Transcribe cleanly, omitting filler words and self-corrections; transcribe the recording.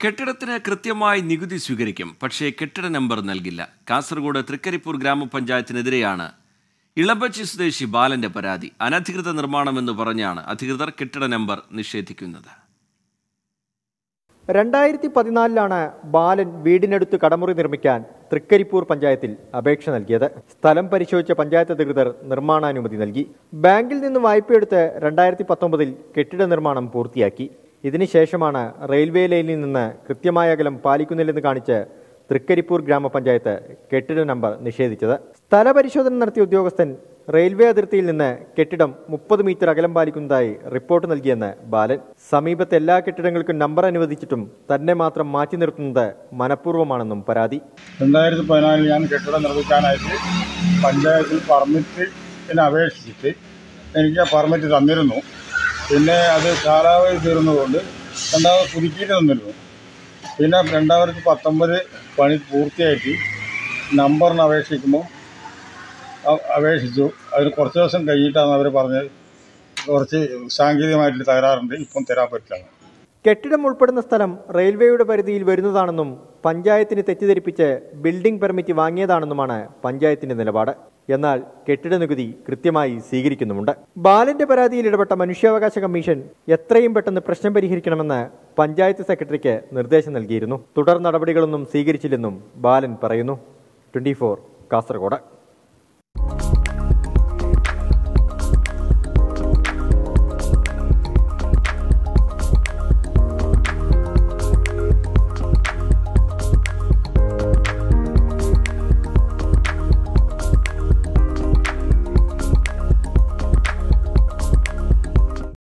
കെട്ടിടത്തിന് കൃത്യമായി നികുതി സ്വീകരിക്കും, പക്ഷേ കെട്ടിട നമ്പർ നൽകില്ല. കാസർഗോഡ് തൃക്കരിപ്പൂർ ഗ്രാമപഞ്ചായത്തിനെതിരെയാണ് ഇളമ്പച്ചി സ്വദേശി ബാലന്റെ പരാതി. അനധികൃത നിർമ്മാണമെന്ന് പറഞ്ഞാണ് അധികൃതർ കെട്ടിട നമ്പർ നിഷേധിക്കുന്നത്. 2014 ബാലൻ വീടിനടുത്ത് കടമുറി നിർമ്മിക്കാൻ തൃക്കരിപ്പൂർ പഞ്ചായത്തിൽ അപേക്ഷ നൽകിയത്. സ്ഥലം പരിശോധിച്ച പഞ്ചായത്ത് അധികൃതർ നിർമ്മാണാനുമതി നൽകി. ബാങ്കിൽ നിന്ന് വായ്പയെടുത്ത് 2019 കെട്ടിട നിർമ്മാണം പൂർത്തിയാക്കി. ഇതിനുശേഷമാണ് റെയിൽവേ ലൈനിൽ നിന്ന് കൃത്യമായ അകലം പാലിക്കുന്നില്ലെന്ന് കാണിച്ച് തൃക്കരിപ്പൂർ ഗ്രാമപഞ്ചായത്ത് കെട്ടിട നമ്പർ നിഷേധിച്ചത്. സ്ഥലപരിശോധന നടത്തിയ ഉദ്യോഗസ്ഥൻ റെയിൽവേ അതിർത്തിയിൽ നിന്ന് കെട്ടിടം 30 മീറ്റർ അകലം പാലിക്കുന്നതായി റിപ്പോർട്ട് നൽകിയെന്ന് ബാലൻ. സമീപത്തെ എല്ലാ കെട്ടിടങ്ങൾക്കും നമ്പർ അനുവദിച്ചിട്ടും തന്നെ മാത്രം മാറ്റി നിർത്തുന്നത് മനഃപൂർവ്വമാണെന്നും പരാതി. 2014 ഞാൻ കെട്ടിടം നിർമ്മിക്കാനായിട്ട് പഞ്ചായത്തിൽ പെർമിറ്റിന് അപേക്ഷിച്ചിട്ട് എനിക്ക് പെർമിറ്റ് തന്നിരുന്നു. പിന്നെ അത് കാലാവധി തീർന്നതുകൊണ്ട് രണ്ടാമത് പുതുക്കിയിട്ട് തന്നിരുന്നു. പിന്നെ 2019 പണി പൂർത്തിയായിട്ട് നമ്പറിന് അപേക്ഷിച്ചു. അതിന് കുറച്ച് ദിവസം കഴിഞ്ഞിട്ടാണ് അവർ പറഞ്ഞത് കുറച്ച് സാങ്കേതികമായിട്ട് തകരാറുണ്ട്, ഇപ്പം തരാൻ പറ്റില്ല. കെട്ടിടം ഉൾപ്പെടുന്ന സ്ഥലം റെയിൽവേയുടെ പരിധിയിൽ വരുന്നതാണെന്നും പഞ്ചായത്തിന് തെറ്റിദ്ധരിപ്പിച്ച് ബിൽഡിംഗ് പെർമിറ്റ് വാങ്ങിയതാണെന്നുമാണ് പഞ്ചായത്തിന്റെ നിലപാട്. എന്നാൽ കെട്ടിട നികുതി കൃത്യമായി സ്വീകരിക്കുന്നുമുണ്ട്. ബാലന്റെ പരാതിയിൽ ഇടപെട്ട മനുഷ്യാവകാശ കമ്മീഷൻ എത്രയും പെട്ടെന്ന് പ്രശ്നം പരിഹരിക്കണമെന്ന് പഞ്ചായത്ത് സെക്രട്ടറിക്ക് നിർദ്ദേശം നൽകിയിരുന്നു. തുടർ നടപടികളൊന്നും സ്വീകരിച്ചില്ലെന്നും ബാലൻ പറയുന്നു. 24 കാസർഗോഡ്.